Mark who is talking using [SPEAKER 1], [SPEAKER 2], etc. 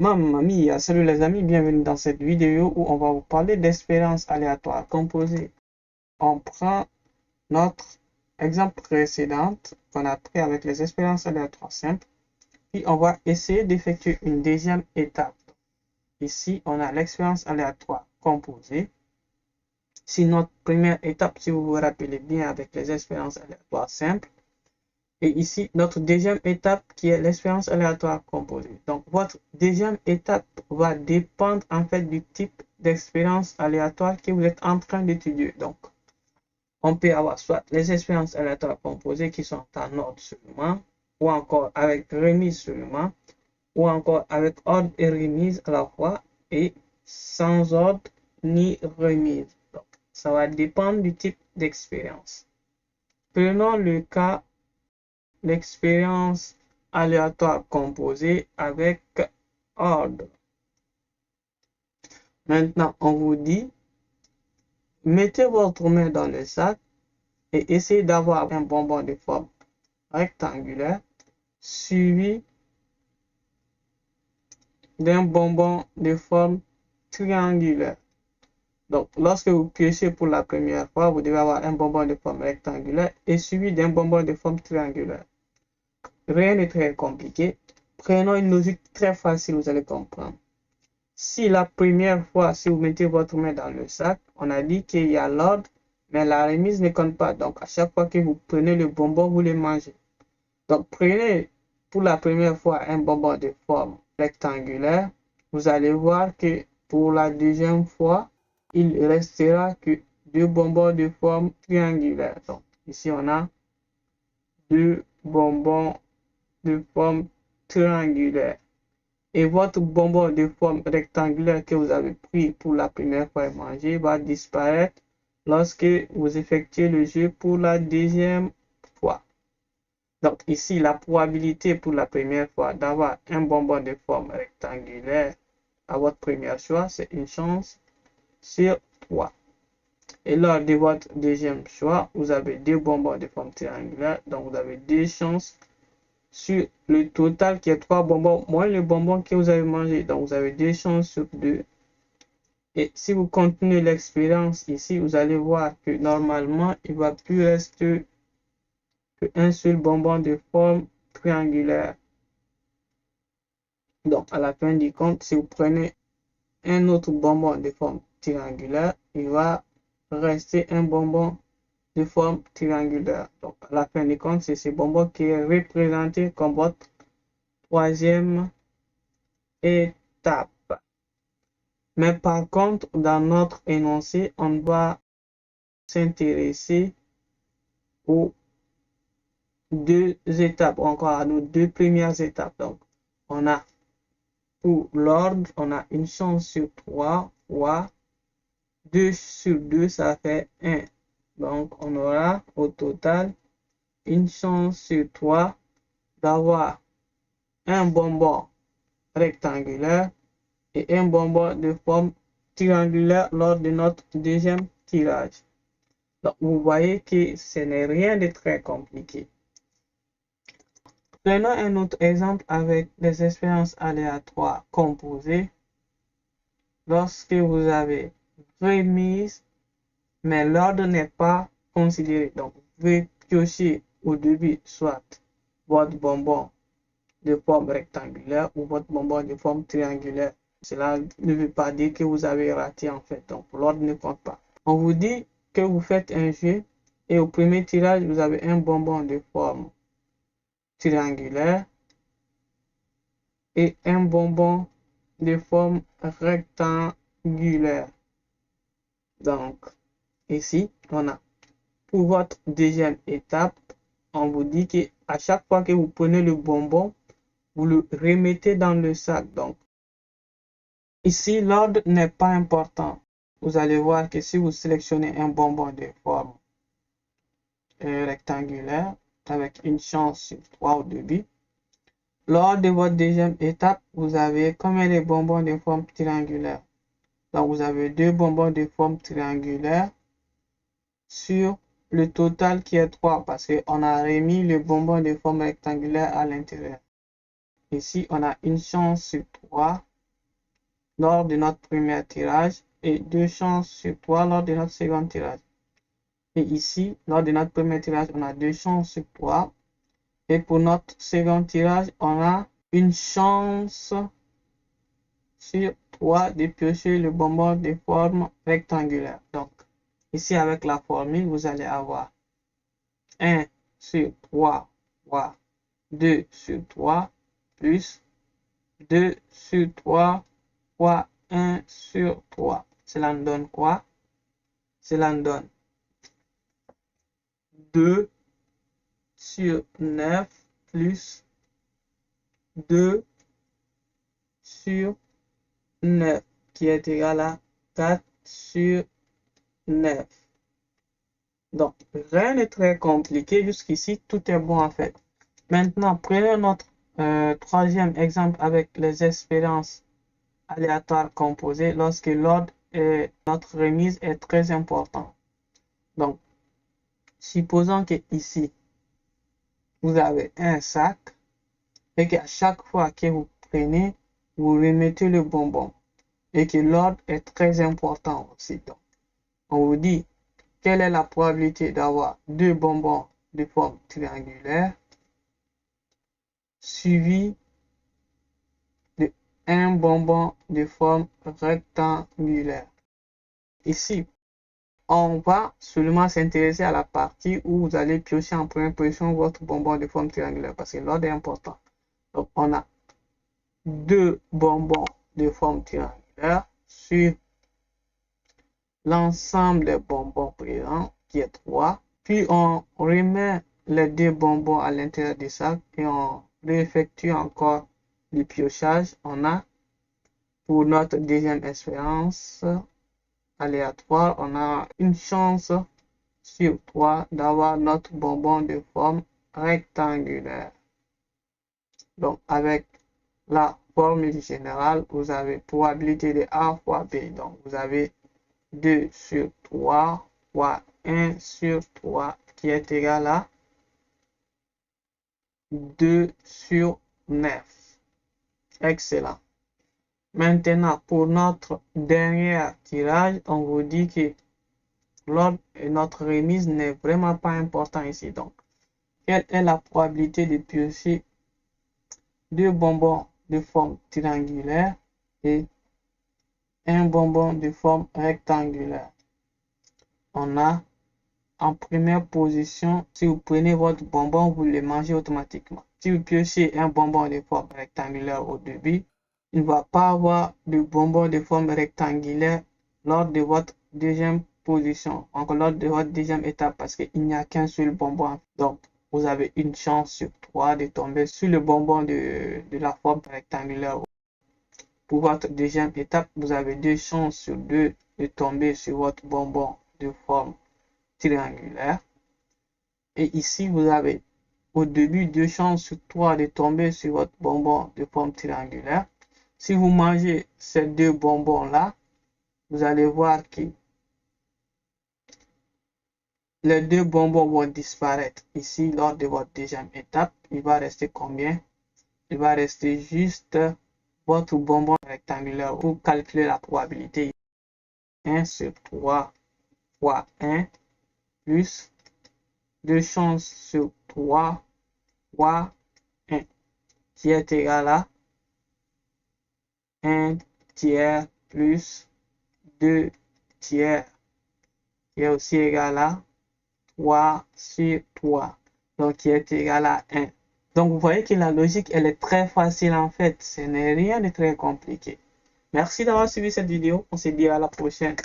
[SPEAKER 1] Mamma mia, salut les amis, bienvenue dans cette vidéo où on va vous parler d'expériences aléatoires composées. On prend notre exemple précédent qu'on a pris avec les expériences aléatoires simples, puis on va essayer d'effectuer une deuxième étape. Ici, on a l'expérience aléatoire composée. Si notre première étape, si vous vous rappelez bien avec les expériences aléatoires simples, et ici, notre deuxième étape qui est l'expérience aléatoire composée. Donc, votre deuxième étape va dépendre en fait du type d'expérience aléatoire que vous êtes en train d'étudier. Donc, on peut avoir soit les expériences aléatoires composées qui sont en ordre seulement, ou encore avec remise seulement, ou encore avec ordre et remise à la fois, et sans ordre ni remise. Donc, ça va dépendre du type d'expérience. Prenons le cas l'expérience aléatoire composée avec ordre. Maintenant, on vous dit, mettez votre main dans le sac et essayez d'avoir un bonbon de forme rectangulaire suivi d'un bonbon de forme triangulaire. Donc, lorsque vous piochez pour la première fois, vous devez avoir un bonbon de forme rectangulaire et suivi d'un bonbon de forme triangulaire. Rien n'est très compliqué. Prenons une logique très facile, vous allez comprendre. Si la première fois, si vous mettez votre main dans le sac, on a dit qu'il y a l'ordre, mais la remise ne compte pas. Donc, à chaque fois que vous prenez le bonbon, vous le mangez. Donc, prenez pour la première fois un bonbon de forme rectangulaire. Vous allez voir que pour la deuxième fois, il ne restera que deux bonbons de forme triangulaire. Donc, ici, on a deux bonbons de forme triangulaire. Et votre bonbon de forme rectangulaire que vous avez pris pour la première fois et mangé va disparaître lorsque vous effectuez le jeu pour la deuxième fois. Donc ici, la probabilité pour la première fois d'avoir un bonbon de forme rectangulaire à votre premier choix, c'est une chance sur 3. Et lors de votre deuxième choix, vous avez deux bonbons de forme triangulaire, donc vous avez deux chances sur le total qui est 3 bonbons moins le bonbon que vous avez mangé. Donc, vous avez 2 chances sur 2. Et si vous continuez l'expérience ici, vous allez voir que normalement, il ne va plus rester qu'un seul bonbon de forme triangulaire. Donc, à la fin du compte, si vous prenez un autre bonbon de forme triangulaire, il va rester un bonbon de forme triangulaire. Donc, à la fin du compte, c'est ce bonbon qui est représenté comme votre troisième étape. Mais par contre, dans notre énoncé, on va s'intéresser aux deux étapes, encore à nos deux premières étapes. Donc, on a pour l'ordre, on a une chance sur 3 fois 2 sur 2, ça fait 1. Donc, on aura au total une chance sur 3 d'avoir un bonbon rectangulaire et un bonbon de forme triangulaire lors de notre deuxième tirage. Donc, vous voyez que ce n'est rien de très compliqué. Prenons un autre exemple avec des expériences aléatoires composées. Lorsque vous avez remise, mais l'ordre n'est pas considéré. Donc, vous pouvez piocher au début soit votre bonbon de forme rectangulaire ou votre bonbon de forme triangulaire. Cela ne veut pas dire que vous avez raté en fait. Donc, l'ordre ne compte pas. On vous dit que vous faites un jeu et au premier tirage, vous avez un bonbon de forme triangulaire et un bonbon de forme rectangulaire. Donc, ici, on a pour votre deuxième étape, on vous dit que à chaque fois que vous prenez le bonbon, vous le remettez dans le sac. Donc, ici, l'ordre n'est pas important. Vous allez voir que si vous sélectionnez un bonbon de forme rectangulaire avec une chance sur 3 au début, lors de votre deuxième étape, vous avez combien de bonbons de forme triangulaire? Donc, vous avez deux bonbons de forme triangulaire sur le total qui est 3 parce qu'on a remis le bonbon de forme rectangulaire à l'intérieur. Ici, on a une chance sur 3 lors de notre premier tirage et 2 chances sur 3 lors de notre second tirage. Et ici, lors de notre premier tirage, on a 2 chances sur 3. Et pour notre second tirage, on a une chance sur 3 de piocher le bonbon de forme rectangulaire. Donc, ici avec la formule, vous allez avoir 1 sur 3 fois 2 sur 3 plus 2 sur 3 fois 1 sur 3. Cela nous donne quoi? Cela nous donne 2 sur 9 plus 2 sur 9 qui est égal à 4 sur 9. Donc, rien n'est très compliqué. Jusqu'ici, tout est bon en fait. Maintenant, prenons notre troisième exemple avec les expériences aléatoires composées lorsque l'ordre et notre remise est très important. Donc, supposons que ici, vous avez un sac et qu'à chaque fois que vous prenez, vous remettez le bonbon et que l'ordre est très important aussi. Donc, on vous dit quelle est la probabilité d'avoir 2 bonbons de forme triangulaire suivi de un bonbon de forme rectangulaire. Ici, on va seulement s'intéresser à la partie où vous allez piocher en première position votre bonbon de forme triangulaire parce que l'ordre est important. Donc, on a 2 bonbons de forme triangulaire sur l'ensemble des bonbons présents qui est 3. Puis, on remet les 2 bonbons à l'intérieur du sac et on réeffectue encore le piochage. On a pour notre deuxième expérience aléatoire, on a une chance sur 3 d'avoir notre bonbon de forme rectangulaire. Donc, avec la formule générale, vous avez probabilité de A fois B. Donc, vous avez 2 sur 3 fois 1 sur 3 qui est égal à 2 sur 9. Excellent. Maintenant, pour notre dernier tirage, on vous dit que l'ordre et notre remise n'est vraiment pas important ici. Donc, quelle est la probabilité de piocher 2 bonbons de forme triangulaire et un bonbon de forme rectangulaire? On a en première position, si vous prenez votre bonbon, vous le mangez automatiquement. Si vous piochez un bonbon de forme rectangulaire au début, il ne va pas avoir de bonbon de forme rectangulaire lors de votre deuxième position, encore lors de votre deuxième étape, parce qu'il n'y a qu'un seul bonbon. Donc, vous avez une chance sur 3 de tomber sur le bonbon de la forme rectangulaire. Pour votre deuxième étape, vous avez 2 chances sur 2 de tomber sur votre bonbon de forme triangulaire. Et ici, vous avez au début 2 chances sur 3 de tomber sur votre bonbon de forme triangulaire. Si vous mangez ces 2 bonbons-là, vous allez voir que les 2 bonbons vont disparaître. Ici, lors de votre deuxième étape, il va rester combien? Il va rester juste votre bonbon rectangulaire pour calculer la probabilité. 1 sur 3 fois 1 plus 2 chances sur 3 fois 1 qui est égal à 1 tiers plus 2 tiers qui est aussi égal à 3 sur 3, donc qui est égal à 1. Donc vous voyez que la logique elle est très facile en fait, ce n'est rien de très compliqué. Merci d'avoir suivi cette vidéo, on se dit à la prochaine.